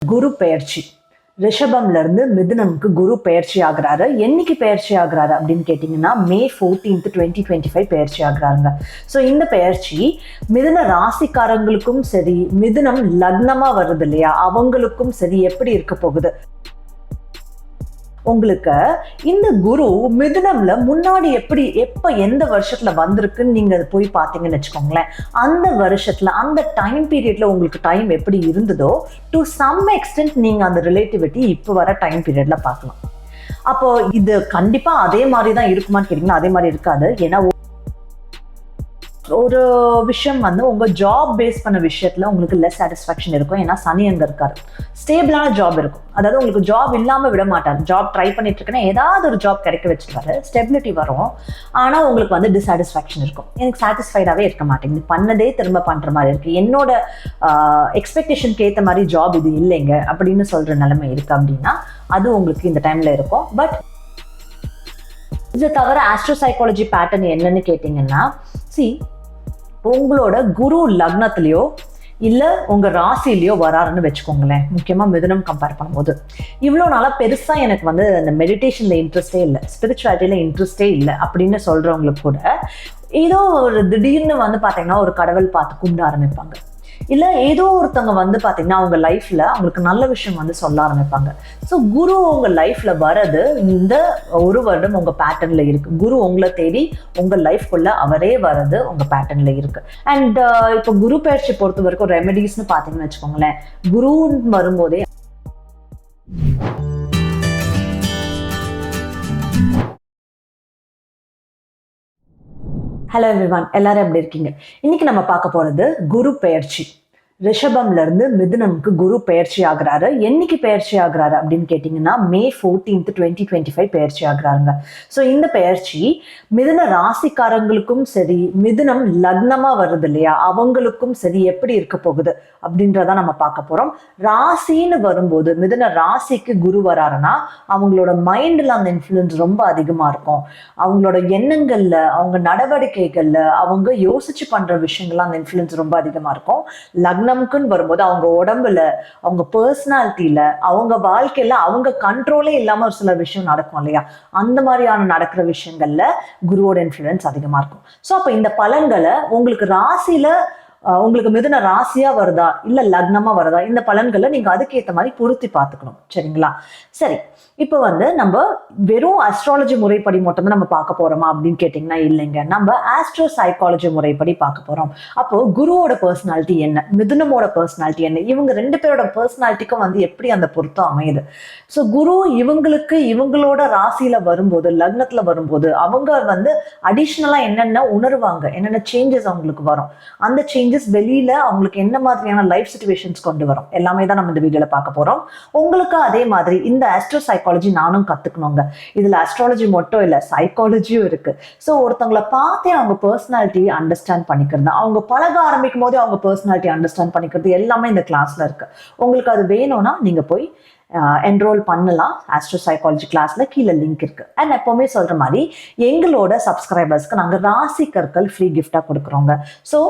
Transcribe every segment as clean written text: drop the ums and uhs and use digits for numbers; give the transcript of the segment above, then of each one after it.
குரு பெயர்ச்சி ரிஷபம்ல இருந்து மிதுனம்க்கு குரு பெயர்ச்சி ஆகுறாரு. என்னைக்கு பெயர்ச்சி ஆகுறாரு அப்படின்னு கேட்டீங்கன்னா May 14th 2025 பெயர்ச்சி ஆகுறாங்க. ஸோ இந்த பெயர்ச்சி மிதுன ராசிக்காரங்களுக்கும் சரி, மிதுனம் லக்னமா வருது இல்லையா, அவங்களுக்கும் சரி எப்படி இருக்க போகுது. உங்களுக்கு இந்த குரு மிதுனம்ல முன்னாடி எப்ப எந்த வருஷத்துல வந்திருக்குன்னு நீங்க போய் பார்த்தீங்கன்னு வச்சுக்கோங்களேன், அந்த வருஷத்துல அந்த டைம் பீரியட்ல உங்களுக்கு டைம் எப்படி இருந்ததோ டு சம் எக்ஸ்டென்ட் நீங்க அந்த ரிலேட்டிவிட்டி இப்போ வர டைம் பீரியட்ல பார்க்கலாம். அப்போ இது கண்டிப்பா அதே மாதிரி தான் இருக்குமான்னு கேட்டீங்கன்னா அதே மாதிரி இருக்காது. ஏன்னா ஒரு விஷயம் வந்து உங்க ஜாப் பேஸ் பண்ண விஷயத்துல உங்களுக்கு லெஸ் சாட்டிஸ்ஃபேக்ஷன் இருக்கும். ஏன்னா சனி அங்க இருக்காரு. ஸ்டேபிளான ஜாப் இருக்கும், அதாவது உங்களுக்கு ஜாப் இல்லாம விட மாட்டார். ஜாப் ட்ரை பண்ணிட்டு இருக்கேன்னா ஏதாவது ஒரு ஜாப் கிடைக்க வச்சுருவாரு, ஸ்டெபிலிட்டி வரும். ஆனா உங்களுக்கு வந்து டிஸ்சாட்டிஸ்ஃபேக்ஷன் இருக்கும். எனக்கு சாட்டிஸ்ஃபைடாவே இருக்க மாட்டேங்குது, பண்ணதே திரும்ப பண்ற மாதிரி இருக்கு, என்னோட எக்ஸ்பெக்டேஷனுக்கு ஏற்ற மாதிரி ஜாப் இது இல்லைங்க அப்படின்னு சொல்ற நிலைமை இருக்கு அப்படின்னா அது உங்களுக்கு இந்த டைம்ல இருக்கும். பட் இது தவிர ஆஸ்ட்ரோ சைக்காலஜி பேட்டர்ன் என்னன்னு கேட்டீங்கன்னா, உங்களோட குரு லக்னத்திலயோ இல்ல உங்க ராசிலையோ வராருன்னு வச்சுக்கோங்களேன். முக்கியமா மிதுனம் கம்பேர் பண்ணும்போது இவ்வளோ நாளா பெருசா எனக்கு வந்து அந்த மெடிடேஷன்ல இன்ட்ரெஸ்டே இல்லை, ஸ்பிரிச்சுவாலிட்டியில இன்ட்ரெஸ்டே இல்லை அப்படின்னு சொல்றவங்களுக்கு கூட ஏதோ ஒரு திடீர்னு வந்து பாத்தீங்கன்னா ஒரு கடவுள் பார்த்து கும்பிட ஆரம்பிப்பாங்க. இல்லை ஏதோ ஒருத்தவங்க வந்து பார்த்தீங்கன்னா அவங்க லைஃப்ல அவங்களுக்கு நல்ல விஷயம் வந்து சொல்ல ஆரம்பிப்பாங்க. ஸோ குரு உங்க லைஃப்ல வர்றது இந்த ஒரு வருடம் உங்க பேட்டர்ன்ல இருக்கு. குரு உங்களை தேடி உங்க லைஃப்குள்ள அவரே வர்றது உங்க பேட்டர்ன்ல இருக்கு. அண்ட் இப்போ குரு பயிற்சி பொறுத்த வரைக்கும் ரெமெடிஸ்னு பார்த்தீங்கன்னு வச்சுக்கோங்களேன், குருன்னு வரும்போதே ஹலோ எவ்ரிவான், எல்லாரும் எப்படி இருக்கீங்க? இன்னைக்கு நம்ம பார்க்க போறது குரு பெயர்ச்சி. ரிஷபம்ல இருந்து மிதுனம்க்கு குரு பெயர்ச்சி ஆகுறாரு. என்னைக்கு பெயர்ச்சி ஆகுறாரு அப்படின்னு கேட்டீங்கன்னா May 14th 2025 பெயர்ச்சி ஆகுறாங்க. ஸோ இந்த பெயர்ச்சி மிதுன ராசிக்காரங்களுக்கும் சரி, மிதுனம் லக்னமா வருது இல்லையா, அவங்களுக்கும் சரி எப்படி இருக்க போகுது அப்படின்றத நம்ம பார்க்க போறோம். ராசின்னு வரும்போது மிதுன ராசிக்கு குரு வராருன்னா அவங்களோட மைண்ட்ல அந்த இன்ஃப்ளூயன்ஸ் ரொம்ப அதிகமா இருக்கும். அவங்களோட எண்ணங்கள்ல, அவங்க நடவடிக்கைகள்ல, அவங்க யோசிச்சு பண்ற விஷயங்கள்ல அந்த இன்ஃப்ளூயன்ஸ் ரொம்ப அதிகமா இருக்கும். லக்னம்க்குன்னு வரும்போது அவங்க உடம்புல, அவங்க பர்சனாலிட்டியில, அவங்க வாழ்க்கையில அவங்க கண்ட்ரோலே இல்லாம ஒரு சில விஷயம் நடக்கும் இல்லையா, அந்த மாதிரியான நடக்கிற விஷயங்கள்ல குருவோட இன்ஃப்ளூயன்ஸ் அதிகமா இருக்கும். ஸோ அப்ப இந்த பலன்களை உங்களுக்கு ராசியில உங்களுக்கு மிதுன ராசியா வருதா இல்ல லக்னமா வருதா, இந்த பலன்களை நீங்க அதுக்கேற்ற மாதிரி பொருத்தி பார்த்துக்கணும். சரிங்களா? சரி, இப்போ வந்து நம்ம வெறும் அஸ்ட்ராலஜி முறைப்படி மட்டும்தான் நம்ம பார்க்க போறோமா அப்படின்னு கேட்டீங்கன்னா இல்லைங்க, நம்ம ஆஸ்ட்ரோ சைக்காலஜி முறைப்படி பார்க்க போறோம். அப்போ குருவோட பர்சனாலிட்டி என்ன, மிதுனமோட பர்சனாலிட்டி என்ன, இவங்க ரெண்டு பேரோட பர்சனாலிட்டிக்கும் வந்து எப்படி அந்த பொருத்தம் அமையுது. ஸோ குரு இவங்களுக்கு இவங்களோட ராசியில வரும்போது, லக்னத்துல வரும்போது அவங்க வந்து அடிஷ்னலா என்னென்ன உணர்வாங்க, என்னென்ன சேஞ்சஸ் அவங்களுக்கு வரும், அந்த சேஞ்சஸ் வெளியில அவங்களுக்கு என்ன மாதிரியான லைஃப் சிச்சுவேஷன்ஸ் கொண்டு வரும், எல்லாமே தான் நம்ம இந்த வீடியோல பார்க்க போறோம். உங்களுக்கு அதே மாதிரி இந்த ஆஸ்ட்ரோ சைக்காலஜி நானும் கத்துக்கணுங்க. இதுல அஸ்ட்ராலஜி மட்டும் இல்ல, சைக்காலஜியும் இருக்கு. ஸோ ஒருத்தவங்களை பார்த்தே அவங்க பர்சனாலிட்டியை அண்டர்ஸ்டாண்ட் பண்ணிக்கிறது, அவங்க பழக ஆரம்பிக்கும் போதே அவங்க பர்சனாலிட்டி அண்டர்ஸ்டாண்ட் பண்ணிக்கிறது எல்லாமே இந்த கிளாஸ்ல இருக்கு. உங்களுக்கு அது வேணும்னா நீங்க போய் என்ரோல் பண்ணலாம். ஆஸ்ட்ரோ சைக்காலஜி கிளாஸ்ல கீழே லிங்க் இருக்கு. அண்ட் எப்பவுமே சொல்ற மாதிரி எங்களோட சப்ஸ்கிரைபர்ஸ்க்கு நாங்க ராசி கற்கள் ஃப்ரீ கிஃப்டா கொடுக்குறோங்க. ஸோ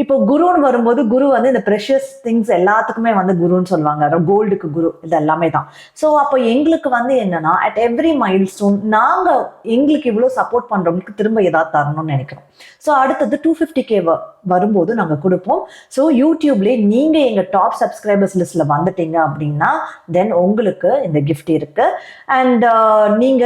இப்போ குருன்னு வரும்போது குரு வந்து இந்த ப்ரெஷியஸ் திங்ஸ் எல்லாத்துக்குமே வந்து குருன்னு சொல்லுவாங்க, கோல்டுக்கு குரு, இது எல்லாமே தான். ஸோ அப்போ எங்களுக்கு வந்து என்னன்னா அட் எவ்ரி மைல் ஸ்டோன் நாங்க எங்களுக்கு இவ்வளோ சப்போர்ட் பண்றவங்களுக்கு திரும்ப ஏதாவது தரணும்னு நினைக்கிறோம். ஸோ அடுத்தது 250K வரும்போது நாங்க கொடுப்போம். ஸோ யூடியூப்லேயே நீங்க எங்க டாப் சப்ஸ்கிரைபர்ஸ் லிஸ்ட்ல வந்துட்டீங்க அப்படின்னா தென் உங்களுக்கு இந்த கிஃப்ட் இருக்கு. அண்ட் நீங்க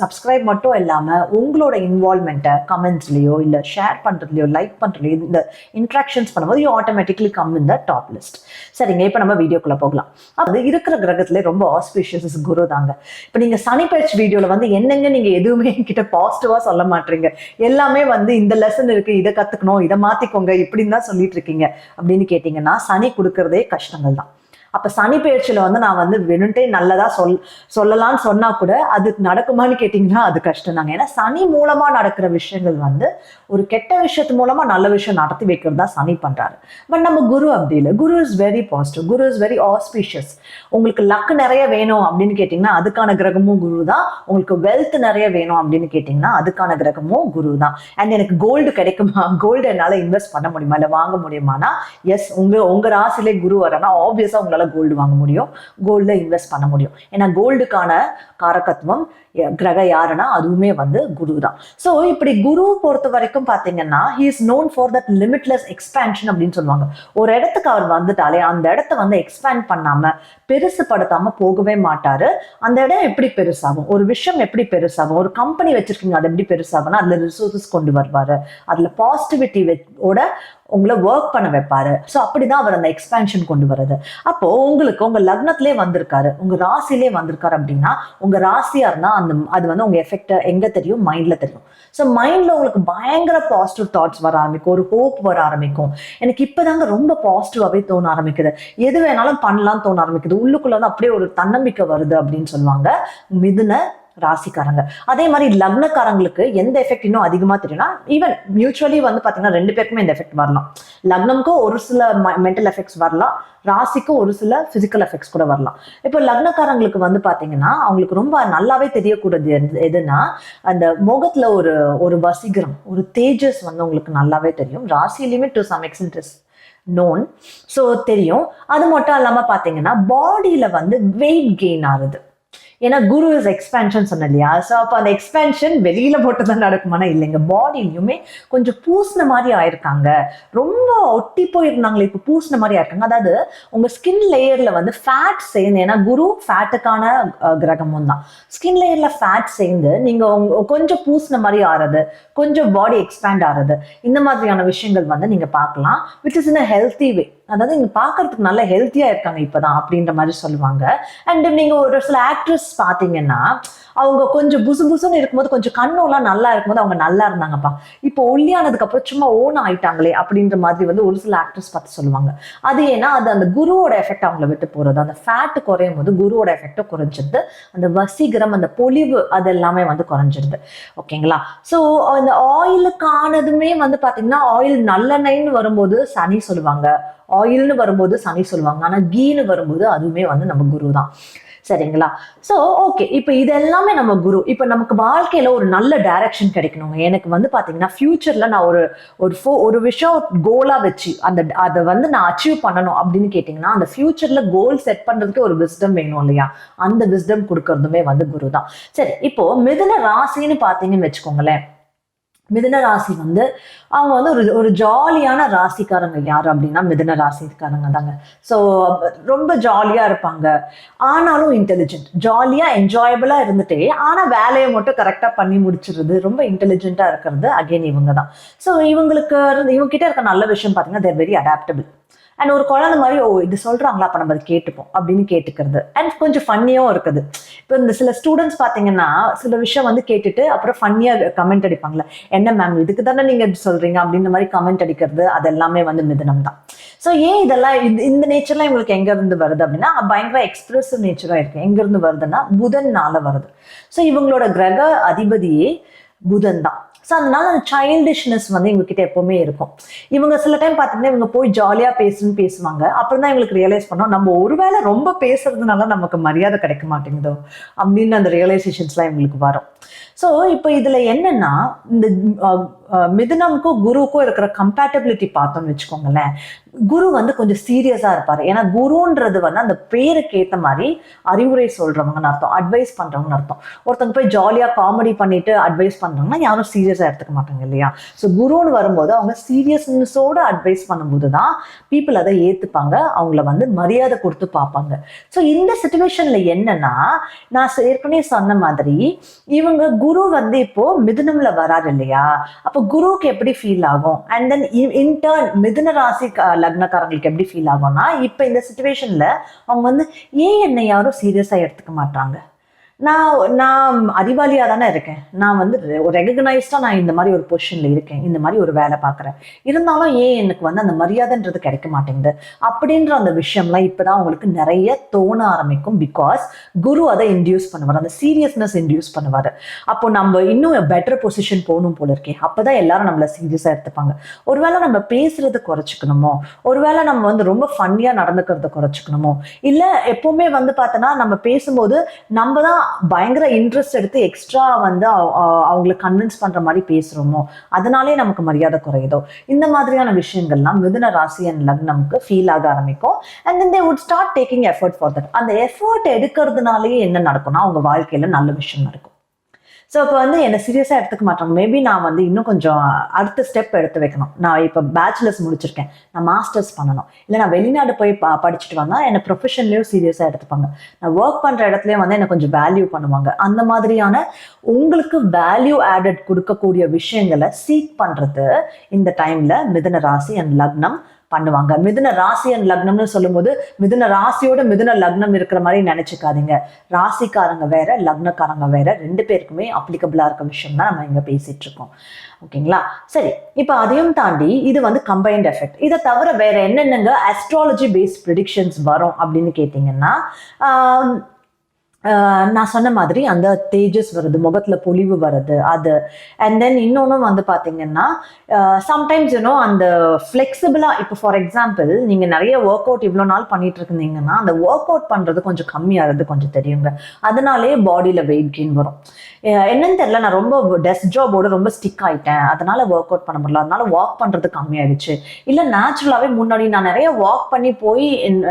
சப்ஸ்கிரைப் மட்டும் இல்லாம உங்களோட இன்வால்மெண்ட்டை கமெண்ட்ஸ்லயோ இல்ல ஷேர் பண்றதுலயோ லைக் பண்றதுலயோ இந்த இன்ட்ராக்ஷன்ஸ் பண்ணும்போது you automatically come in the top list. சரிங்க, இப்போ நம்ம வீடியோக்குள்ள போகலாம். அது இருக்கிற கிரகத்திலே ரொம்ப ஆஸ்பிஷியஸ் குரு தாங்க. இப்போ நீங்க சனி பயிற்சி வீடியோல வந்து என்னங்க நீங்க எதுவுமே என்கிட்ட பாசிட்டிவா சொல்ல மாட்டீங்க, எல்லாமே வந்து இந்த லெசன் இருக்கு, இதை கத்துக்கணும், இதை மாத்திக்கோங்க இப்படின்னு தான் சொல்லிட்டு இருக்கீங்க அப்படின்னு கேட்டீங்கன்னா சனி கொடுக்கறதே கஷ்டங்கள் தான். அப்ப சனி பயிற்சியில வந்து நான் வந்து வேணுன்ட்டே நல்லதா சொல்லலாம்னு சொன்னா கூட அது நடக்குமான்னு கேட்டீங்கன்னா அது கஷ்டம் தாங்க. ஏன்னா சனி மூலமா நடக்கிற விஷயங்கள் வந்து ஒரு கெட்ட விஷயத்து மூலமா நல்ல விஷயம் நடத்தி வைக்கிறது தான் சனி பண்றாரு. பட் நம்ம குரு அப்படி இல்லை. Guru is very positive, Guru is very auspicious. உங்களுக்கு லக் நிறைய வேணும் அப்படின்னு கேட்டீங்கன்னா அதுக்கான கிரகமும் குரு தான். உங்களுக்கு வெல்த் நிறைய வேணும் அப்படின்னு கேட்டீங்கன்னா அதுக்கான கிரகமும் குரு தான். அண்ட் எனக்கு கோல்டு கிடைக்குமா, கோல்டு என்னால இன்வெஸ்ட் பண்ண முடியுமா, இல்லை வாங்க முடியுமானா எஸ், உங்க ராசிலே குரு வரனா ஆப்வியஸா உங்களால உங்களால கோல்டு வாங்க முடியும், கோல்டுல இன்வெஸ்ட் பண்ண முடியும். ஏன்னா கோல்டுக்கான காரகத்துவம் கிரக யாருன்னா அதுவுமே வந்து குரு தான். ஸோ இப்படி குரு பொறுத்த வரைக்கும் பாத்தீங்கன்னா he is known for that limitless expansion அப்படின்னு சொல்லுவாங்க. ஒரு இடத்துக்கு அவர் வந்துட்டாலே அந்த இடத்த வந்து எக்ஸ்பேண்ட் பண்ணாம பெருசுப்படுத்தாம போகவே மாட்டாரு. அந்த இடம் எப்படி பெருசாகும், ஒரு விஷயம் எப்படி பெருசாகும், ஒரு கம்பெனி வச்சிருக்கீங்க அது எப்படி பெருசாகும்னா அதுல ரிசோர்சஸ் கொண்டு வருவாரு, அதுல பாசிட்டிவிட்டி ஓட உங்களை ஒர்க் பண்ண வைப்பாரு. ஸோ அப்படிதான் அவர் அந்த எக்ஸ்பேன்ஷன் கொண்டு வர்றது. அப்போ உங்களுக்கு உங்க லக்னத்திலே வந்திருக்காரு, உங்க ராசிலே வந்திருக்காரு அப்படின்னா உங்க ராசியா இருந்தா அது வந்து உங்க எஃபெக்ட் எங்க தெரியும், மைண்ட்ல தெரியும். ஸோ மைண்ட்ல உங்களுக்கு பயங்கர பாசிட்டிவ் தாட்ஸ் வர ஆரம்பிக்கும், ஒரு ஹோப் வர ஆரம்பிக்கும். எனக்கு இப்பதாங்க ரொம்ப பாசிட்டிவாவே தோண ஆரம்பிக்குது, எது வேணாலும் பண்ணலாம் தோண ஆரம்பிக்குது, உள்ளுக்குள்ள வந்து அப்படியே ஒரு தன்னம்பிக்கை வருது அப்படின்னு சொல்லுவாங்க மிதுன ராசிக்காரங்க. அதே மாதிரி லக்னக்காரங்களுக்கு எந்த எஃபெக்ட் இன்னும் அதிகமா தெரியும்னா ஈவன் மியூச்சுவலி வந்து பாத்தீங்கன்னா 2 பேருக்குமே இந்த எஃபெக்ட் வரலாம். லக்னம்க்கும் ஒரு சில மென்டல் எஃபெக்ட்ஸ் வரலாம், ராசிக்கு ஒரு சில பிசிக்கல் எஃபெக்ட்ஸ் கூட வரலாம். இப்போ லக்னக்காரங்களுக்கு வந்து பாத்தீங்கன்னா அவங்களுக்கு ரொம்ப நல்லாவே தெரியக்கூடாது எதுனா அந்த முகத்துல ஒரு ஒரு வசீகரம், ஒரு தேஜஸ் வந்து உங்களுக்கு நல்லாவே தெரியும். ராசியிலுமே to some extent is known. So தெரியும். அது மட்டும் இல்லாம பாத்தீங்கன்னா பாடியில வந்து வெயிட் கெயின் ஆகுது. ஏன்னா குரு இஸ் எக்ஸ்பேன்ஷன் சொன்ன இல்லையா. ஸோ அப்போ அந்த எக்ஸ்பேன்ஷன் வெளியில போட்டுதான் நடக்குமானா இல்லைங்க, பாடியிலுமே கொஞ்சம் பூசின மாதிரி ஆயிருக்காங்க, ரொம்ப ஒட்டி போயிருந்தாங்களே இப்போ பூசின மாதிரி ஆயிருக்காங்க. அதாவது உங்க ஸ்கின் லேயர்ல வந்து ஃபேட் சேர்ந்து, ஏன்னா குரு ஃபேட்டுக்கான கிரகமும் தான், ஸ்கின் லேயர்ல ஃபேட் சேர்ந்து நீங்க கொஞ்சம் பூசின மாதிரி ஆறது, கொஞ்சம் பாடி எக்ஸ்பேண்ட் ஆறது, இந்த மாதிரியான விஷயங்கள் வந்து நீங்க பார்க்கலாம். Which is in a healthy வே. அதாவது இங்க பாக்குறதுக்கு நல்ல ஹெல்த்தியா இருக்காங்க இப்பதான் அப்படின்ற மாதிரி சொல்லுவாங்க. அண்ட் நீங்க ஒரு சில ஆக்ட்ரஸ் பாத்தீங்கன்னா அவங்க கொஞ்சம் புசு புசுன்னு இருக்கும்போது, கொஞ்சம் கண்ணெல்லாம் நல்லா இருக்கும்போது அவங்க நல்லா இருந்தாங்கப்பா, இப்போ ஒல்லியானதுக்கு அப்புறம் சும்மா ஓன் ஆயிட்டாங்களே அப்படின்ற மாதிரி வந்து ஒரு சில ஆக்ட்ரஸ் பார்த்து சொல்லுவாங்க. அது ஏன்னா அது அந்த குருவோட எஃபெக்ட் அவங்கள விட்டு போறது, அந்த ஃபேட் குறையும் போது குருவோட எஃபெக்டும் குறைஞ்சிருது, அந்த வசீகரம் அந்த பொலிவு அது எல்லாமே வந்து குறைஞ்சிருது. ஓகேங்களா. ஸோ அந்த ஆயிலுக்கானதுமே வந்து பாத்தீங்கன்னா ஆயில் நல்லெண்ணெய்ன்னு வரும்போது சனி சொல்லுவாங்க, ஆயில்னு வரும்போது சனி சொல்லுவாங்க, ஆனா கீன்னு வரும்போது அதுவுமே வந்து நம்ம குரு தான். சரிங்களா. ஸோ ஓகே, இப்போ இது எல்லாமே நம்ம குரு. இப்போ நமக்கு வாழ்க்கையில ஒரு நல்ல டைரக்ஷன் கிடைக்கணுங்க. எனக்கு வந்து பாத்தீங்கன்னா ஃபியூச்சர்ல நான் ஒரு விஷயம் கோலா வச்சு அதை வந்து நான் அச்சீவ் பண்ணணும் அப்படின்னு கேட்டீங்கன்னா அந்த ஃபியூச்சர்ல கோல் செட் பண்றதுக்கு ஒரு விஸ்டம் வேணும் இல்லையா, அந்த விஸ்டம் கொடுக்கறதுமே வந்து குரு தான். சரி, இப்போ மிதுன ராசின்னு பாத்தீங்கன்னு வச்சுக்கோங்களேன். மிதுன ராசி வந்து அவங்க வந்து ஒரு ஜாலியான ராசிக்காரங்க. யாரு அப்படின்னா மிதுன ராசிக்காரங்க தாங்க. ஸோ ரொம்ப ஜாலியா இருப்பாங்க, ஆனாலும் இன்டெலிஜென்ட், ஜாலியா என்ஜாயபிளா இருந்துட்டே ஆனா வேலையை மட்டும் கரெக்டா பண்ணி முடிச்சிருது, ரொம்ப இன்டெலிஜென்ட்டா இருக்கிறது அகைன் இவங்க தான். ஸோ இவங்க கிட்ட இருக்க நல்ல விஷயம் பாத்தீங்கன்னா தேர் வெரி அடாப்டபிள். அண்ட் ஒரு குழந்தை மாதிரி இது சொல்றாங்களா அப்ப நம்ம அதை கேட்டுப்போம் அப்படின்னு கேட்டுக்கிறது. அண்ட் கொஞ்சம் ஃபன்னியும் இருக்குது. இப்போ இந்த சில ஸ்டூடெண்ட்ஸ் பாத்தீங்கன்னா சில விஷயம் வந்து கேட்டுட்டு அப்புறம் ஃபன்னியா கமெண்ட் அடிப்பாங்களே, என்ன மேம் இதுக்கு தானே நீங்க இப்படி சொல்றீங்க அப்படின்ற மாதிரி கமெண்ட் அடிக்கிறது, அது எல்லாமே வந்து மிதுனம் தான். ஸோ ஏன் இதெல்லாம் இந்த நேச்சர்லாம் இவங்களுக்கு எங்க இருந்து வருது அப்படின்னா பயங்கர எக்ஸ்பிரசிவ் நேச்சரா இருக்கு. எங்க இருந்து வருதுன்னா புதன்னால வருது. ஸோ இவங்களோட கிரக அதிபதியே புதன் தான். ஸோ அதனால அந்த சைல்டிஷ்னஸ் வந்து இவங்ககிட்ட எப்பவுமே இருக்கும். இவங்க சில டைம் பார்த்தீங்கன்னா இவங்க போய் ஜாலியா பேசுவாங்க. அப்புறம் தான் இவங்களுக்கு ரியலைஸ் பண்ணோம் நம்ம ஒருவேளை ரொம்ப பேசுறதுனால நமக்கு மரியாதை கிடைக்க மாட்டேங்குதோ அப்படின்னு அந்த ரியலைசேஷன்ஸ்லாம் இவங்களுக்கு வரும். ஸோ இப்போ இதுல என்னன்னா இந்த மிதுனம்க்கும் குருவுக்கும் இருக்கிற கம்பேட்டபிலிட்டி பார்த்தோம்னு வச்சுக்கோங்களேன். குரு வந்து கொஞ்சம் சீரியஸா இருப்பாரு. ஏன்னா குருன்றது வந்து அந்த பேருக்கு ஏத்த மாதிரி அறிவுரை சொல்றவங்கன்னு அர்த்தம், அட்வைஸ் பண்றவங்கன்னு அர்த்தம். ஒருத்தவங்க போய் ஜாலியா காமெடி பண்ணிட்டு அட்வைஸ் பண்றாங்கன்னா யாரும் சீரியஸா எடுத்துக்க மாட்டாங்க இல்லையா. ஸோ குருன்னு வரும்போது அவங்க சீரியஸ்னஸோட அட்வைஸ் பண்ணும்போது தான் பீப்புள் அதை ஏத்துப்பாங்க, அவங்கள வந்து மரியாதை கொடுத்து பார்ப்பாங்க. ஸோ இந்த சிச்சுவேஷன்ல என்னன்னா நான் ஏற்கனவே சொன்ன மாதிரி இவங்க குரு வந்து இப்போ மிதுனம்ல வராது இல்லையா, அப்போ குருவுக்கு எப்படி ஃபீல் ஆகும், அண்ட் தென் இன்டர்ன் மிதுன ராசி லக்னக்காரங்களுக்கு எப்படி ஃபீல் ஆகும்னா இப்ப இந்த சிச்சுவேஷன்ல அவங்க வந்து ஏன் என்னை யாரும் சீரியஸா எடுத்துக்க மாட்டாங்க, நான் அறிவாளியா தானே இருக்கேன், நான் வந்து ரெகக்னைஸ்டா நான் இந்த மாதிரி ஒரு பொசிஷன்ல இருக்கேன், இந்த மாதிரி ஒரு வேலை பார்க்குறேன், இருந்தாலும் ஏன் எனக்கு வந்து அந்த மரியாதைன்றது கிடைக்க மாட்டேங்குது அப்படின்ற அந்த விஷயம்லாம் இப்பதான் உங்களுக்கு நிறைய தோண ஆரம்பிக்கும். பிகாஸ் குரு அதை இன்டியூஸ் பண்ணுவார், அந்த சீரியஸ்னஸ் இன்டியூஸ் பண்ணுவாரு. அப்போ நம்ம இன்னும் பெட்டர் பொசிஷன் போகணும் போல இருக்கேன், அப்பதான் எல்லாரும் நம்மள சீரியஸா எடுத்துப்பாங்க. ஒருவேளை நம்ம பேசுறது குறைச்சிக்கணுமோ, ஒருவேளை நம்ம வந்து ரொம்ப ஃபன்னியா நடந்துக்கிறத குறைச்சிக்கணுமோ, இல்ல எப்பவுமே வந்து பார்த்தோன்னா நம்ம பேசும்போது நம்ம தான் பயங்கர இன்ட்ரெஸ்ட் எடுத்து எக்ஸ்ட்ரா வந்து அவங்களை கன்வின்ஸ் பண்ற மாதிரி பேசுறோமோ, அதனாலே நமக்கு மரியாதை குறையுதோ, இந்த மாதிரியான விஷயங்கள்லாம் மிதுன ராசி அண்ட் லக்னம்க்கு ஃபீல் ஆக ஆரம்பிக்கும். And then they would start taking effort for that. அந்த எஃபர்ட் எடுக்கிறதுனாலேயே என்ன நடக்கும்னா அவங்க வாழ்க்கையில நல்ல விஷயம் நடக்கும். ஸோ இப்போ வந்து என்னை சீரியஸாக எடுத்துக்க மாட்டாங்க. மேபி நான் வந்து இன்னும் கொஞ்சம் அடுத்த ஸ்டெப் எடுத்து வைக்கணும். நான் இப்போ பேச்சுலர்ஸ் முடிச்சிருக்கேன், நான் மாஸ்டர்ஸ் பண்ணணும், இல்லை நான் வெளிநாடு போய் படிச்சுட்டு வந்தால் என்னை ப்ரொஃபஷன்லேயும் சீரியஸாக எடுத்துப்பாங்க. நான் ஒர்க் பண்ணுற இடத்துலையும் வந்து என்னை கொஞ்சம் வேல்யூ பண்ணுவாங்க. அந்த மாதிரியான உங்களுக்கு வேல்யூ ஆடட் கொடுக்கக்கூடிய விஷயங்களை சீக் பண்ணுறது இந்த டைமில் மிதுன ராசி அண்ட் லக்னம் பண்ணுவாங்க. மிதுன ராசி அண்ட் லக்னம்னு சொல்லும்போது மிதுன ராசியோட மிதுன லக்னம் இருக்கிற மாதிரி நினைச்சுக்காதீங்க. ராசிக்காரங்க வேற, லக்னக்காரங்க வேற, ரெண்டு பேருக்குமே அப்ளிகபிளா இருக்க விஷயம் தான் நம்ம இங்க பேசிட்டு இருக்கோம். ஓகேங்களா? சரி, இப்போ அதையும் தாண்டி இது வந்து கம்பைன்ட் எஃபெக்ட். இதை தவிர வேற என்னென்னங்க அஸ்ட்ராலஜி பேஸ்ட் ப்ரெடிக்ஷன்ஸ் வரும் அப்படின்னு கேட்டீங்கன்னா, நான் சொன்ன மாதிரி அந்த தேஜஸ் வருது, முகத்துல பொலிவு வருது, அது. அண்ட் தென் இன்னொன்னும் வந்து பாத்தீங்கன்னா சம்டைம்ஸ் அந்த ஃபிளெக்சிபிளா, இப்போ ஃபார் எக்ஸாம்பிள் நீங்க நிறைய ஒர்க் அவுட் இவ்வளோ நாள் பண்ணிட்டு இருந்தீங்கன்னா அந்த ஒர்க் அவுட் பண்றது கொஞ்சம் கம்மியாகிறது கொஞ்சம் தெரியுங்க. அதனாலே பாடியில வெயிட் கெயின் வரும். என்னன்னு தெரியல, நான் ரொம்ப டெஸ்க் ஜாபோட ரொம்ப ஸ்டிக் ஆயிட்டேன், அதனால ஒர்க் அவுட் பண்ண முடியல, அதனால வாக் பண்றது கம்மியாயிடுச்சு. இல்லை நேச்சுரலாவே முன்னாடி நான் நிறைய வாக் பண்ணி போய்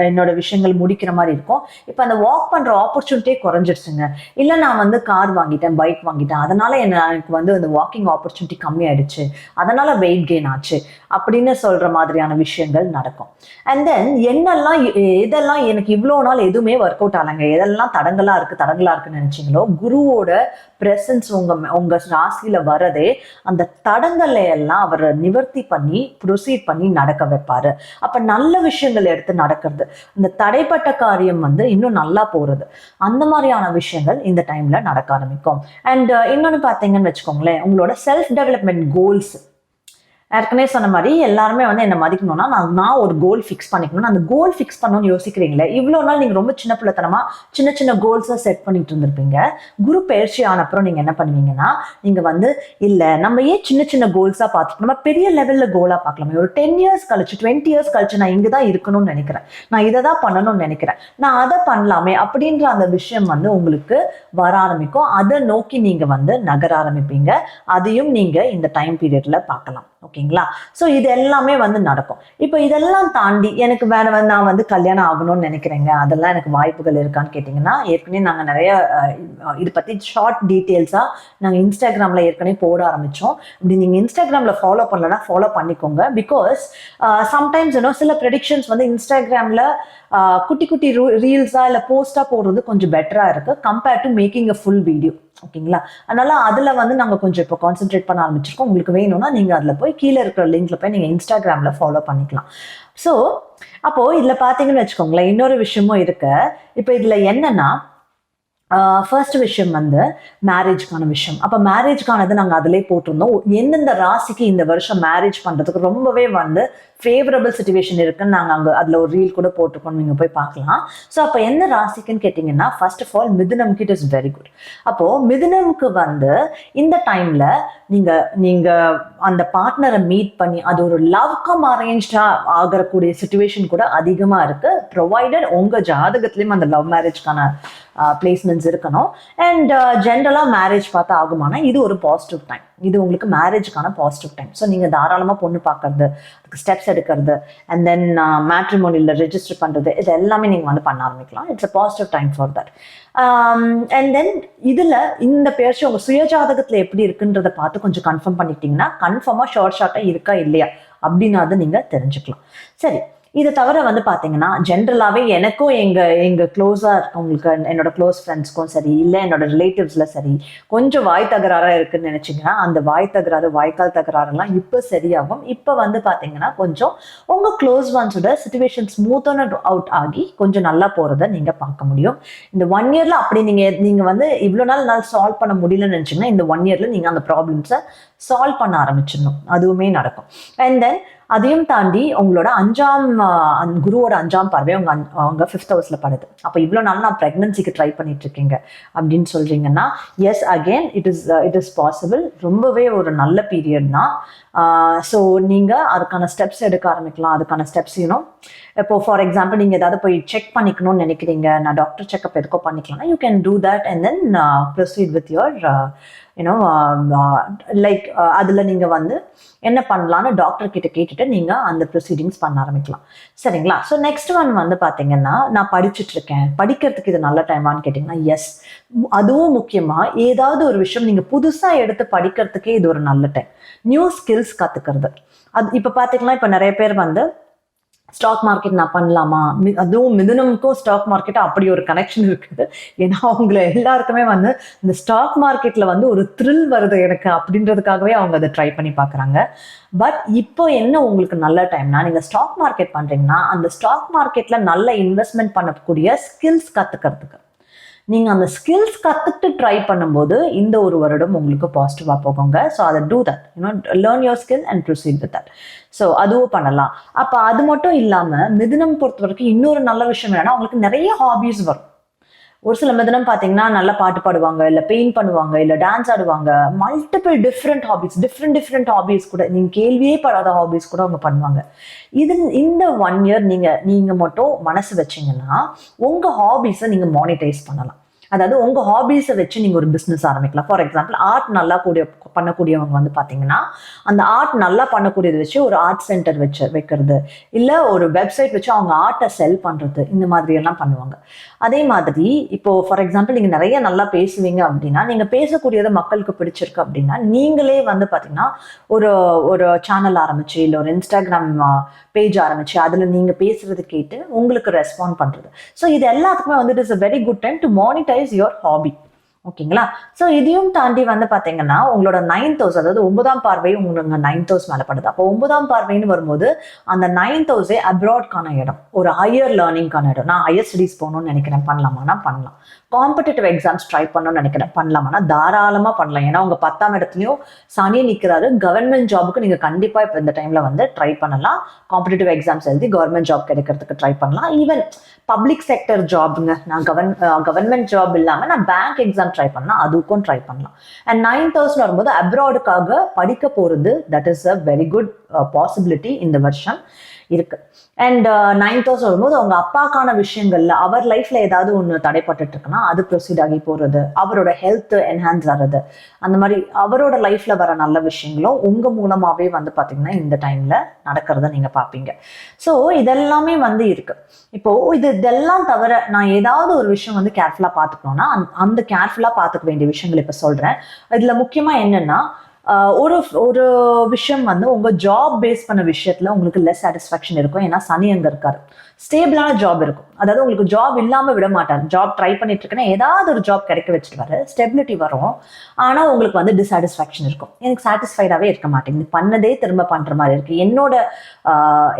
என்னோட விஷயங்கள் முடிக்கிற மாதிரி இருக்கும், இப்போ அந்த வாக் பண்ற ஆப்பர்ச்சுனிட்டியே குறைஞ்சிருச்சுங்க. இல்லை நான் வந்து கார் வாங்கிட்டேன், பைக் வாங்கிட்டேன், அதனால எனக்கு வந்து அந்த வாக்கிங் ஆப்பர்ச்சுனிட்டி கம்மியாயிடுச்சு, அதனால வெயிட் கெயின் ஆச்சு அப்படின்னு சொல்ற மாதிரியான விஷயங்கள் நடக்கும். அண்ட் தென் என்னெல்லாம் இதெல்லாம் எனக்கு இவ்வளோ நாள் எதுவுமே ஒர்க் அவுட் ஆகலைங்க, எதெல்லாம் தடங்களா இருக்குன்னு நினைச்சீங்களோ, குருவோட பிரசன்ஸ் உங்க ராசியில வரதே அந்த தடங்களை எல்லாம் அவர் நிவர்த்தி பண்ணி ப்ரொசீட் பண்ணி நடக்க வைப்பாரு. அப்ப நல்ல விஷயங்கள் எடுத்து நடக்கிறது, இந்த தடைப்பட்ட காரியம் வந்து இன்னும் நல்லா போறது, அந்த மாதிரியான விஷயங்கள் இந்த டைம்ல நடக்க ஆரம்பிக்கும். அண்ட் இன்னொன்னு பாத்தீங்கன்னு வச்சுக்கோங்களேன், உங்களோட செல்ஃப் டெவலப்மெண்ட் கோல்ஸ், ஏற்கனவே சொன்ன மாதிரி எல்லாருமே வந்து என்ன மதிக்கணும்னா நான் ஒரு கோல் ஃபிக்ஸ் பண்ணிக்கணும். அந்த கோல் ஃபிக்ஸ் பண்ணணும்னு யோசிக்கிறீங்களே, இவ்வளோ நாள் நீங்க ரொம்ப சின்ன பிள்ளைத்தனமா சின்ன சின்ன கோல்ஸை செட் பண்ணிட்டு இருந்திருப்பீங்க. குரு பயிற்சி ஆனப்புறம் நீங்க என்ன பண்ணுவீங்கன்னா, நீங்க வந்து இல்ல நம்ம ஏன் சின்ன சின்ன கோல்ஸா பார்த்துட்டு நம்ம பெரிய லெவல்ல கோலா பார்க்கலாமே, ஒரு 10 இயர்ஸ் கழிச்சு 20 இயர்ஸ் கழிச்சு நான் இங்கதான் இருக்கணும்னு நினைக்கிறேன், நான் இதை தான் பண்ணணும்னு நினைக்கிறேன், நான் அதை பண்ணலாமே அப்படின்ற அந்த விஷயம் வந்து உங்களுக்கு வர ஆரம்பிக்கும். அதை நோக்கி நீங்க வந்து நகர ஆரம்பிப்பீங்க. அதையும் நீங்க இந்த டைம் பீரியட்ல பார்க்கலாம். ஓகேங்களா? ஸோ இது எல்லாமே வந்து நடக்கும். இப்போ இதெல்லாம் தாண்டி எனக்கு வேற வந்து நான் வந்து கல்யாணம் ஆகணும்னு நினைக்கிறேங்க, அதெல்லாம் எனக்கு வாய்ப்புகள் இருக்கான்னு கேட்டிங்கன்னா, ஏற்கனவே நாங்கள் நிறைய இது பற்றி ஷார்ட் டீட்டெயில்ஸாக நாங்கள் இன்ஸ்டாகிராமில் ஏற்கனவே போட ஆரம்பித்தோம். இப்படி நீங்கள் இன்ஸ்டாகிராமில் ஃபாலோ பண்ணலன்னா ஃபாலோ பண்ணிக்கோங்க. பிகாஸ் சம்டைம்ஸ் சில ப்ரெடிக்ஷன்ஸ் வந்து இன்ஸ்டாகிராமில் குட்டி குட்டி ரீல்ஸாக இல்லை போஸ்டாக போடுறது கொஞ்சம் பெட்டராக இருக்குது compared to making a full video. ஓகேங்களா? அதனால அதுல வந்து நாங்க கொஞ்சம் இப்போ கான்சென்ட்ரேட் பண்ண ஆரம்பிச்சிருக்கோம். உங்களுக்கு வேணும்னா நீங்க அதுல போய் கீழே இருக்கிற லிங்க்ல போய் நீங்க இன்ஸ்டாகிராம்ல ஃபாலோ பண்ணிக்கலாம். ஸோ அப்போ இதுல பாத்தீங்கன்னு வச்சுக்கோங்களேன், இன்னொரு விஷயமும் இருக்கு. இப்போ இதுல என்னன்னா, ஃபர்ஸ்ட் விஷயம் வந்து மேரேஜ்க்கான விஷயம். அப்போ மேரேஜ்க்கானது நாங்கள் அதிலே போட்டிருந்தோம். எந்தெந்த ராசிக்கு இந்த வருஷம் மேரேஜ் பண்ணுறதுக்கு ரொம்பவே வந்து ஃபேவரபிள் சிச்சுவேஷன் இருக்குன்னு நாங்கள் அங்கே அதில் ஒரு ரீல் கூட போட்டிருக்கோம், நீங்கள் போய் பார்க்கலாம். ஸோ அப்போ எந்த ராசிக்குன்னு கேட்டிங்கன்னா, ஃபர்ஸ்ட் ஆஃப் ஆல் மிதுனம்க்கு இட் இஸ் வெரி குட். அப்போது மிதுனம்க்கு வந்து இந்த டைமில் நீங்கள் அந்த பார்ட்னரை மீட் பண்ணி அது ஒரு லவ் கம் அரேஞ்ச்டாக ஆகக்கூடிய சிச்சுவேஷன் கூட அதிகமாக இருக்குது, ப்ரொவைடட் உங்கள் ஜாதகத்துலேயும் அந்த லவ் மேரேஜ்க்கான பிளேஸ்மெண்ட்ஸ் இருக்கணும். அண்ட் ஜென்ரலாக மேரேஜ் பார்த்தா ஆகுமானா இது ஒரு பாசிட்டிவ் டைம், இது உங்களுக்கு மேரேஜுக்கான பாசிட்டிவ் டைம். ஸோ நீங்கள் தாராளமாக பொண்ணு பார்க்கறது, அதுக்கு ஸ்டெப்ஸ் எடுக்கிறது, அண்ட் தென் மேட்ரிமோனியில் ரெஜிஸ்டர் பண்ணுறது, இது எல்லாமே நீங்கள் வந்து பண்ண ஆரம்பிக்கலாம். It's a positive time for that. And தென் இதில் இந்த பேர்ச்சி உங்கள் சுயஜாதகத்தில் எப்படி இருக்குன்றதை பார்த்து கொஞ்சம் கன்ஃபார்ம் பண்ணிட்டீங்கன்னா கன்ஃபார்மாக ஷார்ட்டாக இருக்கா இல்லையா அப்படின்னு அதை நீங்கள் தெரிஞ்சுக்கலாம். சரி, இதை தவிர வந்து பார்த்தீங்கன்னா ஜென்ரலாகவே எனக்கும் எங்கள் க்ளோஸாக இருக்கவங்களுக்கு, என்னோட க்ளோஸ் ஃப்ரெண்ட்ஸ்க்கும் சரி, இல்லை என்னோட ரிலேட்டிவ்ஸில் சரி, கொஞ்சம் வாய் தகராறாக இருக்குன்னு நினச்சிங்கன்னா அந்த வாய் தகராறு, வாய்க்கால் தகராறுலாம் இப்போ சரியாகும். இப்போ வந்து பார்த்தீங்கன்னா கொஞ்சம் உங்கள் க்ளோஸ் ஒன்ஸோட சிச்சுவேஷன் ஸ்மூத்தான அவுட் ஆகி கொஞ்சம் நல்லா போகிறத நீங்கள் பார்க்க முடியும். இந்த 1 இயரில் அப்படி நீங்கள் வந்து இவ்வளோ நாள் சால்வ் பண்ண முடியலன்னு நினச்சிங்கன்னா இந்த 1 இயரில் நீங்கள் அந்த ப்ராப்ளம்ஸை சால்வ் பண்ண ஆரம்பிச்சிடணும், அதுவுமே நடக்கும். அண்ட் தென் அதையும் தாண்டி உங்களோட குருவோட 5ஆம் பார்வை அவங்க 5th ஹவுஸ்ல படுது. அப்போ இவ்வளோ நாள் நான் ப்ரெக்னன்சிக்கு ட்ரை பண்ணிட்டு இருக்கீங்க அப்படின்னு சொல்றீங்கன்னா, yes again it is possible. ரொம்பவே ஒரு நல்ல பீரியட் தான். ஸோ நீங்கள் அதுக்கான ஸ்டெப்ஸ் எடுக்க ஆரம்பிக்கலாம். அதுக்கான ஸ்டெப்ஸ் இப்போ ஃபார் எக்ஸாம்பிள் நீங்கள் ஏதாவது போய் செக் பண்ணிக்கணும்னு நினைக்கிறீங்க, நான் டாக்டர் செக்அப் எதுக்கோ பண்ணிக்கலாம்னா you can do that and then proceed with your like அதில் நீங்கள் வந்து என்ன பண்ணலான்னு டாக்டர் கிட்ட கேட்டுட்டு நீங்கள் அந்த ப்ரொசீடிங்ஸ் பண்ண ஆரம்பிக்கலாம். சரிங்களா? ஸோ நெக்ஸ்ட் ஒன் வந்து பார்த்தீங்கன்னா, நான் படிச்சுட்டு இருக்கேன், படிக்கிறதுக்கு இது நல்ல டைமான்னு கேட்டிங்கன்னா, எஸ். அதுவும் முக்கியமாக ஏதாவது ஒரு விஷயம் நீங்கள் புதுசாக எடுத்து படிக்கிறதுக்கே இது ஒரு நல்ல டைம். நியூ ஸ்கில்ஸ் கற்றுக்கிறது. அது இப்போ பார்த்தீங்கன்னா, இப்போ நிறைய பேர் வந்து ஸ்டாக் மார்க்கெட் நான் பண்ணலாமா, அதுவும் மிதுனமுக்கும் ஸ்டாக் மார்க்கெட்டும் அப்படி ஒரு கனெக்ஷன் இருக்குது. ஏன்னா அவங்கள எல்லாருக்குமே வந்து இந்த ஸ்டாக் மார்க்கெட்ல வந்து ஒரு த்ரில் வருது எனக்கு அப்படின்றதுக்காகவே அவங்க அதை ட்ரை பண்ணி பார்க்குறாங்க. பட் இப்போ என்ன உங்களுக்கு நல்ல டைம்னா, நீங்கள் ஸ்டாக் மார்க்கெட் பண்ணுறீங்கன்னா அந்த ஸ்டாக் மார்க்கெட்ல நல்ல இன்வெஸ்ட்மெண்ட் பண்ணக்கூடிய ஸ்கில்ஸ் கற்றுக்கிறதுக்கு நீங்கள் அந்த ஸ்கில்ஸ் கற்றுட்டு ட்ரை பண்ணும்போது இந்த ஒரு வருடம் உங்களுக்கு பாசிட்டிவாக போகுங்க. ஸோ அதை do that, learn your skill and proceed with that. So அதுவும் பண்ணலாம். அப்போ அது மட்டும் இல்லாமல் மிதுனம் பொறுத்த வரைக்கும் இன்னொரு நல்ல விஷயம் என்னன்னா, அவங்களுக்கு நிறைய ஹாபீஸ் வரும். ஒரு சில மிதுனம் பார்த்தீங்கன்னா நல்லா பாட்டு பாடுவாங்க, இல்லை பெயிண்ட் பண்ணுவாங்க, இல்லை டான்ஸ் ஆடுவாங்க. மல்டிபிள் டிஃப்ரெண்ட் ஹாபீஸ் கூட, நீங்கள் கேள்வியே படாத ஹாபீஸ் கூட அவங்க பண்ணுவாங்க. இந்த 1 இயர் நீங்கள் மட்டும் மனசு வச்சிங்கன்னா உங்கள் ஹாபீஸை நீங்கள் மானிட்டைஸ் பண்ணலாம். அதாவது உங்கள் ஹாபீஸை வச்சு நீங்கள் ஒரு பிஸ்னஸ் ஆரம்பிக்கலாம். ஃபார் எக்ஸாம்பிள் ஆர்ட் நல்லா பண்ணக்கூடியவங்க வந்து பார்த்தீங்கன்னா, அந்த ஆர்ட் நல்லா பண்ணக்கூடியதை வச்சு ஒரு ஆர்ட் சென்டர் வைக்கிறது, இல்லை ஒரு வெப்சைட் வச்சு அவங்க ஆர்ட்டை செல் பண்ணுறது, இந்த மாதிரியெல்லாம் பண்ணுவாங்க. அதே மாதிரி இப்போ ஃபார் எக்ஸாம்பிள் நீங்கள் நிறைய நல்லா பேசுவீங்க அப்படின்னா, நீங்கள் பேசக்கூடியதை மக்களுக்கு பிடிச்சிருக்கு அப்படின்னா, நீங்களே வந்து பார்த்தீங்கன்னா ஒரு சேனல் ஆரம்பிச்சு, இல்லை ஒரு இன்ஸ்டாகிராம் பேஜ் ஆரம்பிச்சு அதில் நீங்கள் பேசுறது கேட்டு உங்களுக்கு ரெஸ்பாண்ட் பண்ணுறது. ஸோ இது எல்லாத்துக்குமே வந்து it is a very good time to monetise your hobby. ஓகேங்களா? ஸோ இதையும் தாண்டி வந்து பார்த்தீங்கன்னா, உங்களோட 9th ஹவுஸ், அதாவது 9ஆம் பார்வை உங்களுக்கு 9th ஹவுஸ் மேலே படுது. அப்போ 9ஆம் பார்வைன்னு வரும்போது அந்த 9th ஹவுஸே அப்ராட்கான இடம், ஒரு ஹையர் லேர்னிங்கான இடம். நான் ஹையர் ஸ்டடீஸ் போகணும்னு நினைக்கிறேன், பண்ணலாமானா பண்ணலாம். காம்படிட்டிவ் எக்ஸாம்ஸ் ட்ரை பண்ணணும்னு நினைக்கிறேன், பண்ணலாமானா தாராளமாக பண்ணலாம். ஏன்னா உங்கள் 10ஆம் இடத்துலையும் சனி நிற்கிறாரு. கவர்மெண்ட் ஜாபுக்கு நீங்கள் கண்டிப்பாக இப்போ இந்த டைமில் வந்து ட்ரை பண்ணலாம். காம்படிட்டிவ் எக்ஸாம்ஸ் எழுதி கவர்மெண்ட் ஜாப் கிடைக்கிறதுக்கு ட்ரை பண்ணலாம். ஈவன் பப்ளிக் செக்டர் ஜாப்ங்க, நான் கவர்மெண்ட் ஜாப் இல்லாமல் நான் பேங்க் எக்ஸாம் ட்ரை பண்ணலாம், அதுக்கும் ட்ரை பண்ணலாம். அண்ட் 9th ஹவுஸ்ல வரும்போது அப்ராடுக்காக படிக்க போகிறது, that is a very good possibility இந்த வருஷம் இருக்கு. அண்ட் 9th ஹவுஸ் வரும்போது அவங்க அப்பாக்கான விஷயங்கள்ல அவர் லைஃப்ல ஏதாவது ஒன்று தடைப்பட்டு இருக்குன்னா அது ப்ரொசீட் ஆகி போறது, அவரோட ஹெல்த் என்ஹான்ஸ் ஆகிறது, அந்த மாதிரி அவரோட லைஃப்ல வர நல்ல விஷயங்களும் உங்க மூலமாவே வந்து பாத்தீங்கன்னா இந்த டைம்ல நடக்கிறத நீங்க பார்ப்பீங்க. ஸோ இதெல்லாமே வந்து இருக்கு. இப்போ இதெல்லாம் தவிர நான் ஏதாவது ஒரு விஷயம் வந்து கேர்ஃபுல்லா பார்த்துக்கணும்னா அந்த கேர்ஃபுல்லா பார்த்துக்க வேண்டிய விஷயங்கள் இப்ப சொல்றேன். இதுல முக்கியமா என்னன்னா, ஒரு விஷயம் வந்து உங்க ஜாப் பேஸ் பண்ண விஷயத்துல உங்களுக்கு லெஸ் சாட்டிஸ்ஃபேக்ஷன் இருக்கும். ஏன்னா சனி அங்க இருக்காரு. ஸ்டேபிளான ஜாப் இருக்கும், அதாவது உங்களுக்கு ஜாப் இல்லாம விட மாட்டார். ஜாப் ட்ரை பண்ணிட்டு இருக்கேன்னா ஏதாவது ஒரு ஜாப் கிடைக்க வச்சுட்டு ஸ்டெபிலிட்டி வரும். ஆனா உங்களுக்கு வந்து டிசாட்டிஸ்ஃபேக்ஷன் இருக்கும். எனக்கு சாட்டிஸ்ஃபைடாவே இருக்க மாட்டேங்குது, பண்ணதே திரும்ப பண்ற மாதிரி இருக்கு, என்னோட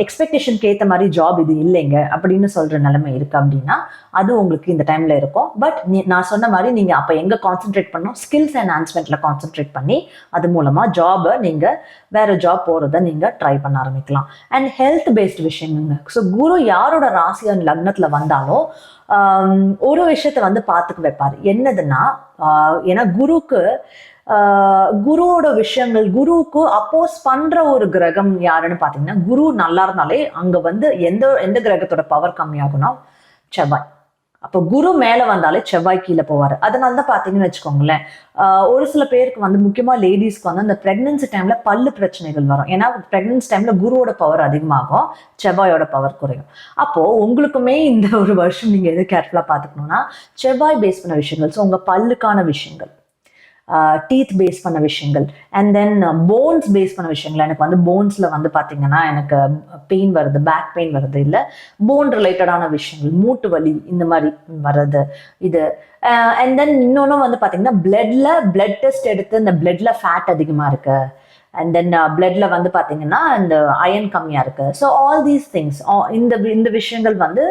எக்ஸ்பெக்டேஷனுக்கு ஏற்ற மாதிரி ஜாப் இது இல்லைங்க அப்படின்னு சொல்ற நிலைமை இருக்கு அப்படின்னா அது உங்களுக்கு இந்த டைம்ல இருக்கும். பட் நான் சொன்ன மாதிரி நீங்க அப்ப எங்க கான்சென்ட்ரேட் பண்ணணும், ஸ்கில்ஸ் என்ஹான்ஸ்மெண்ட்ல கான்சென்ட்ரேட் பண்ணி அது மூலமா ஜாபை நீங்க வேற ஜாப் போறதை நீங்க ட்ரை பண்ண ஆரம்பிக்கலாம். அண்ட் ஹெல்த் பேஸ்ட் விஷயங்க. ஸோ குரு யாரோட ராசி அண்ட் லக்னத்துல வந்தாலும் ஒரு விஷயத்த வந்து பார்த்துக்க வைப்பாரு. என்னதுன்னா, ஏன்னா குருவோட விஷயங்கள், குருவுக்கு அப்போஸ் பண்ற ஒரு கிரகம் யாருன்னு பாத்தீங்கன்னா, குரு நல்லா இருந்தாலே அங்க வந்து எந்த கிரகத்தோட பவர் கம்மியாகும்னா செவ்வாய். அப்போ குரு மேல வந்தாலே செவ்வாய் கீழே போவாரு. அதனாலதான் பாத்தீங்கன்னு வச்சுக்கோங்களேன், ஒரு சில பேருக்கு வந்து முக்கியமா லேடிஸ்க்கு வந்து அந்த பிரெக்னன்சி டைம்ல பல்லு பிரச்சனைகள் வரும். ஏன்னா பிரெக்னன்சி டைம்ல குருவோட பவர் அதிகமாகும், செவ்வாயோட பவர் குறையும். அப்போ உங்களுக்குமே இந்த ஒரு வருஷம் நீங்க எது கேர்ஃபுல்லா பாத்துக்கணும்னா, செவ்வாய் பேஸ் பண்ண விஷயங்கள், ஸோ உங்க பல்லுக்கான விஷயங்கள், டீத் பேஸ் பண்ண விஷயங்கள், அண்ட் தென் போன்ஸ் பேஸ் பண்ண விஷயங்கள். எனக்கு வந்து போன்ஸ்ல வந்து பார்த்தீங்கன்னா எனக்கு பெயின் வருது, பேக் பெயின் வருது, இல்லை போன் ரிலேட்டடான விஷயங்கள், மூட்டு வலி இந்த மாதிரி வர்றது இது. அண்ட் தென் இன்னொன்று வந்து பார்த்தீங்கன்னா பிளட் டெஸ்ட் எடுத்து இந்த பிளட்ல ஃபேட் அதிகமாக இருக்கு, அண்ட் தென் பிளட்ல வந்து பார்த்தீங்கன்னா இந்த அயன் கம்மியாக இருக்கு. ஸோ ஆல் தீஸ் திங்ஸ், இந்த விஷயங்கள் வந்து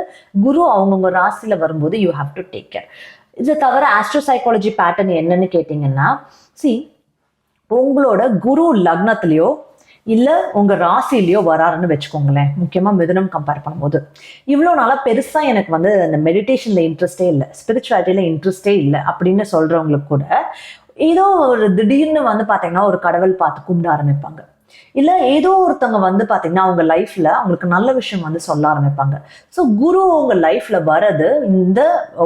குரு அவங்கவுங்க ராசியில் வரும்போது you have to take care. இது தவிர ஆஸ்ட்ரோ சைக்காலஜி பேட்டர்ன் என்னன்னு கேட்டிங்கன்னா, உங்களோட குரு லக்னத்திலையோ இல்ல உங்க ராசிலேயோ வராருன்னு வச்சுக்கோங்களேன். முக்கியமா மிதுனம் கம்பேர் பண்ணும்போது இவ்வளவு நாளா பெருசா எனக்கு வந்து அந்த மெடிடேஷன்ல இன்ட்ரெஸ்டே இல்லை, ஸ்பிரிச்சுவாலிட்டியில இன்ட்ரெஸ்டே இல்லை அப்படின்னு சொல்றவங்களுக்கு கூட ஏதோ ஒரு திடீர்னு வந்து பாத்தீங்கன்னா ஒரு கடவுள் பார்த்து கும்பிட ஆரம்பிப்பாங்க. இல்ல ஏதோ ஒருத்தவங்க வந்து பாத்தீங்கன்னா அவங்க லைஃப்ல அவங்களுக்கு நல்ல விஷயம் வந்து சொல்ல ஆரம்பிப்பாங்க. ஸோ குரு உங்க லைஃப்ல வர்றது இந்த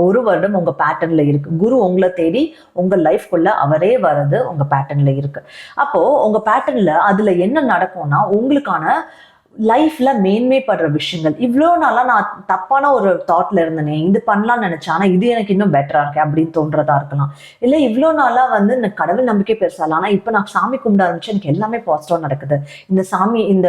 ஒரு வருடம் உங்க பேட்டர்ன்ல இருக்கு. குரு உங்களை தேடி உங்க லைஃப்குள்ள அவரே வர்றது உங்க பேட்டர்ன்ல இருக்கு. அப்போ உங்க பேட்டர்ன்ல அதுல என்ன நடக்கும்னா உங்களுக்கான லைஃப்ல மேன்மைப்படுற விஷயங்கள். இவ்வளோ நாளா நான் தப்பான ஒரு தாட்ல இருந்தேனே, இது பண்ணலாம்னு நினைச்சேன், ஆனா இது எனக்கு இன்னும் பெட்டரா இருக்கு அப்படின்னு தோன்றதா இருக்கலாம். இல்ல இவ்வளோ நாளா வந்து எனக்கு கடவுள் நம்பிக்கை பெருசால, ஆனா இப்ப நான் சாமி கும்பிட ஆரம்பிச்சு எனக்கு எல்லாமே பாசிட்டிவா நடக்குது. இந்த சாமி இந்த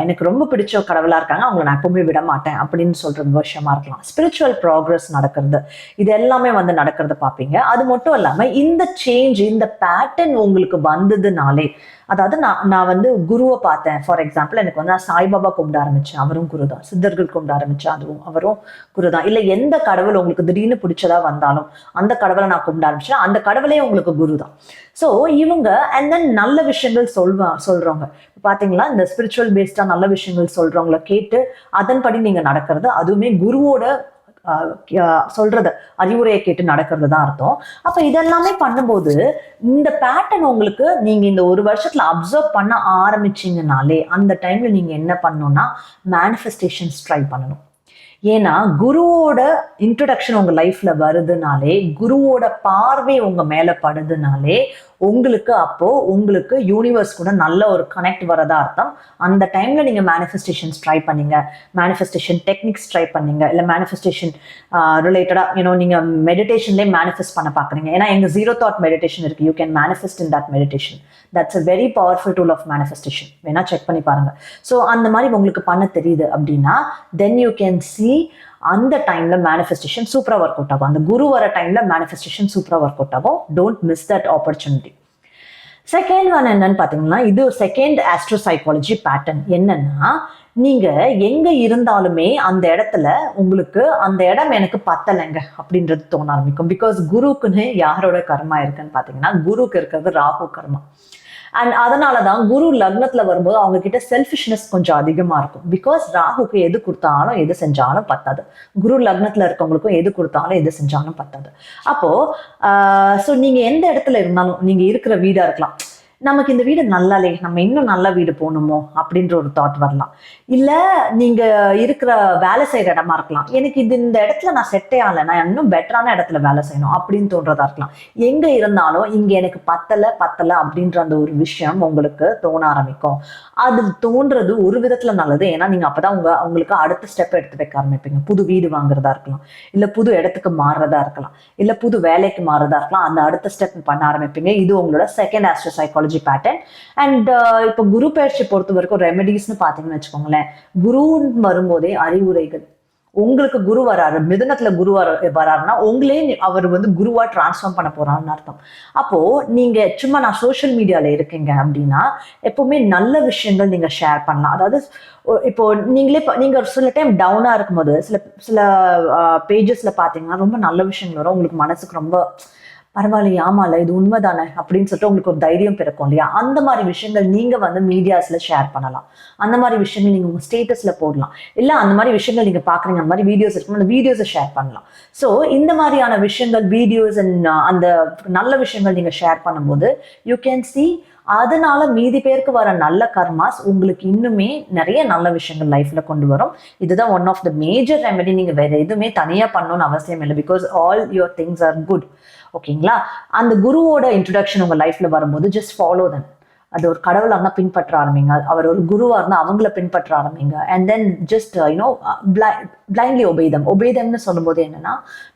எனக்கு ரொம்ப பிடிச்ச கடவுளா இருக்காங்க, அவங்களை நான் எப்பவுமே விட மாட்டேன் அப்படின்னு சொல்ற விஷயமா இருக்கலாம். ஸ்பிரிச்சுவல் ப்ராக்ரஸ் நடக்கிறது, இது எல்லாமே வந்து நடக்கிறத பார்ப்பீங்க. அது மட்டும் இல்லாம இந்த சேஞ்ச், இந்த பேட்டர்ன் உங்களுக்கு வந்ததுனாலே, அதாவது நான் வந்து குருவை பார்த்தேன். ஃபார் எக்ஸாம்பிள் எனக்கு வந்து நான் சாய்பாபா கும்பிட ஆரம்பிச்சேன், அவரும் குரு தான். சித்தர்கள் கும்பிட ஆரம்பிச்சேன், அவரும் குரு தான். இல்லை எந்த கடவுள் உங்களுக்கு திடீர்னு பிடிச்சதா வந்தாலும் அந்த கடவுளை நான் கும்பிட ஆரம்பிச்சேன், அந்த கடவுளே உங்களுக்கு குரு தான். ஸோ இவங்க அண்ட் தென் நல்ல விஷயங்கள் சொல்றவங்க பாத்தீங்களா, இந்த ஸ்பிரிச்சுவல் பேஸ்டா நல்ல விஷயங்கள் சொல்றவங்களை கேட்டு அதன்படி நீங்க நடக்கிறது, அதுவுமே குருவோட சொல்றது அறிவுரையை கேட்டு நடக்கிறது தான் அர்த்தம். அப்ப இதெல்லாமே பண்ணும்போது இந்த பேட்டர்ன் உங்களுக்கு நீங்க இந்த ஒரு வருஷத்துல அப்சர்வ் பண்ண ஆரம்பிச்சீங்கனாலே அந்த டைம்ல நீங்க என்ன பண்ணணும்னா மேனிஃபெஸ்டேஷன்ஸ் ட்ரை பண்ணணும். ஏன்னா குருவோட இன்ட்ரடக்ஷன் உங்க லைஃப்ல வருதுனாலே, குருவோட பார்வை உங்க மேல படுதுனாலே உங்களுக்கு அப்போ உங்களுக்கு யூனிவர்ஸ் கூட நல்ல ஒரு கனெக்ட் வரதா அர்த்தம். அந்த டைம்ல நீங்க மேனிஃபெஸ்டேஷன்ஸ் ட்ரை பண்ணீங்க, மேனிஃபெஸ்டேஷன் டெக்னிக்ஸ் ட்ரை பண்ணீங்க, இல்ல மேனிஃபெஸ்டேஷன் ரிலேட்டடா நீங்க மெடிடேஷன்லேயே மேனிஃபெஸ்ட் பண்ண பாக்குறீங்க. ஏன்னா எங்க ஜீரோ தாட் மெடிடேஷன் இருக்கு, you can manifest in that meditation. That's a very powerful tool of manifestation. வேணா செக் பண்ணி பாருங்க. ஸோ அந்த மாதிரி உங்களுக்கு பண்ண தெரியுது அப்படின்னா தென் யூ கேன் சி அந்த டைம்ல மேனிஃபெஸ்டேஷன் சூப்பரா ஒர்க் அவுட் ஆகும். அந்த குரு வர டைம்ல மேனிஃபெஸ்டேஷன் சூப்பரா ஒர்க் அவுட் ஆகும். Don't miss that opportunity. Second one என்னன்னு பாத்தீங்கன்னா, இது செகண்ட் ஆஸ்ட்ரோ சைக்காலஜி பேட்டர்ன். என்னன்னா நீங்க எங்க இருந்தாலுமே அந்த இடத்துல உங்களுக்கு அந்த இடம் எனக்கு பத்தலைங்க அப்படின்றது தோண ஆரம்பிக்கும். பிகாஸ் குருக்குன்னு யாரோட கர்மா இருக்குன்னு பாத்தீங்கன்னா குருக்கு இருக்கிறது ராகு கர்மா. அண்ட் அதனாலதான் குரு லக்னத்துல வரும்போது அவங்க கிட்ட செல்ஃபிஷ்னஸ் கொஞ்சம் அதிகமா இருக்கும். பிகாஸ் ராகுக்கு எது கொடுத்தாலும் எது செஞ்சாலும் பத்தாது, குரு லக்னத்துல இருக்கவங்களுக்கும் எது கொடுத்தாலும் எது செஞ்சாலும் பத்தாது. அப்போ ஸோ நீங்க எந்த இடத்துல இருந்தாலும், நீங்க இருக்கிற வீடா இருக்கலாம், நமக்கு இந்த வீடு நல்லாலே, நம்ம இன்னும் நல்ல வீடு போகணுமோ அப்படின்ற ஒரு தாட் வரலாம். இல்ல நீங்க இருக்கிற வேலை செய்யற இடமா இருக்கலாம், எனக்கு இது இந்த இடத்துல நான் செட்டே ஆகலை, நான் இன்னும் பெட்டரான இடத்துல வேலை செய்யணும் அப்படின்னு தோன்றதா இருக்கலாம். எங்க இருந்தாலும் இங்க எனக்கு பத்தலை அப்படின்ற அந்த ஒரு விஷயம் உங்களுக்கு தோண ஆரம்பிக்கும். அது தோன்றது ஒரு விதத்துல நல்லது. ஏன்னா நீங்க அப்பதான் உங்களுக்கு அடுத்த ஸ்டெப் எடுத்து வைக்க ஆரம்பிப்பீங்க. புது வீடு வாங்குறதா இருக்கலாம், இல்ல புது இடத்துக்கு மாறுறதா இருக்கலாம், இல்ல புது வேலைக்கு மாறுறதா இருக்கலாம். அந்த அடுத்த ஸ்டெப் பண்ண ஆரம்பிப்பீங்க. இது உங்களோட second astro psychology pattern. And இப்போ குரு பயிற்சி பொறுத்த வரைக்கும் ரெமெடிஸ்னு பாத்தீங்கன்னு வச்சுக்கோங்களேன், குருன்னு வரும்போதே அறிவுரைகள். உங்களுக்கு குரு வராரு, மிதுனத்துல குரு வராருன்னா உங்களே அவர் வந்து குருவா டிரான்ஸ்ஃபார்ம் பண்ண போறாருன்னு அர்த்தம். அப்போ நீங்க சும்மா நான் சோசியல் மீடியால இருக்கீங்க அப்படின்னா எப்பவுமே நல்ல விஷயங்கள் நீங்க ஷேர் பண்ணலாம். அதாவது இப்போ நீங்க சில டைம் டவுனா இருக்கும்போது சில பேஜஸ்ல பாத்தீங்கன்னா ரொம்ப நல்ல விஷயங்கள் வரும், உங்களுக்கு மனசுக்கு ரொம்ப பரவாயில்லையா, ஆமால இது உண்மைதானே அப்படின்னு சொல்லிட்டு உங்களுக்கு ஒரு தைரியம் பிறக்கும் இல்லையா. அந்த மாதிரி விஷயங்கள் நீங்க வந்து மீடியாஸ்ல ஷேர் பண்ணலாம். அந்த மாதிரி விஷயங்கள் நீங்க உங்க ஸ்டேட்டஸ்ல போடலாம். இல்ல அந்த மாதிரி விஷயங்கள் நீங்க பாக்குறீங்க, அந்த மாதிரி வீடியோஸ் இருக்கும், அந்த வீடியோஸை ஷேர் பண்ணலாம். ஸோ இந்த மாதிரியான விஷயங்கள், வீடியோஸ் அண்ட் அந்த நல்ல விஷயங்கள் நீங்க ஷேர் பண்ணும்போது யூ கேன் சி அதனால மீதி பேருக்கு வர நல்ல கர்மாஸ் உங்களுக்கு இன்னுமே நிறைய நல்ல விஷயங்கள் லைஃப்ல கொண்டு வரும். இதுதான் one of the major remedy. நீங்க வேற எதுவுமே தனியா பண்ணணும்னு அவசியம் இல்லை. Because all your things are good. ஓகேங்களா. அந்த குருவோட இன்ட்ரடக்ஷன் உங்க லைஃப்ல வரும்போது ஜஸ்ட் ஃபாலோ தன். அது ஒரு கடவுளா இருந்தா பின்பற்ற ஆரம்பிங்க, அவர் ஒரு குருவா இருந்தா அவங்கள பின்பற்ற ஆரம்பிங்க. அண்ட் தென் ஜஸ்ட் பிளைண்ட்லி ஒபேதம்னு சொல்லும் போது என்னன்னா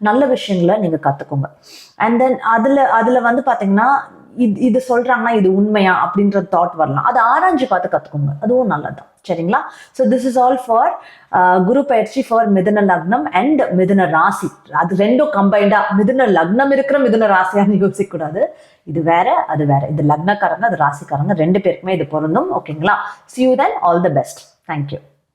நல்ல விஷயங்களை நீங்க கத்துக்கோங்க. அண்ட் தென் அதுல வந்து பாத்தீங்கன்னா இது சொல்றாங்கன்னா இது உண்மையா அப்படின்ற தாட் வரலாம், அதை ஆராய்ஞ்சு பார்த்து கத்துக்கோங்க, அதுவும் நல்லதுதான். சரிங்களா. So this is all for Guru பயிற்சி ஃபார் மிதுன லக்னம் அண்ட் மிதுன ராசி. அது ரெண்டும் கம்பைண்டா, மிதுன லக்னம் இருக்கிற மிதுன ராசியான்னு யோசிக்க கூடாது. இது வேற அது வேற. இது லக்னக்காரங்க, அது ராசிக்காரங்க, ரெண்டு பேருக்குமே இது பொருந்தும். ஓகேங்களா. See you then. All the best. Thank you.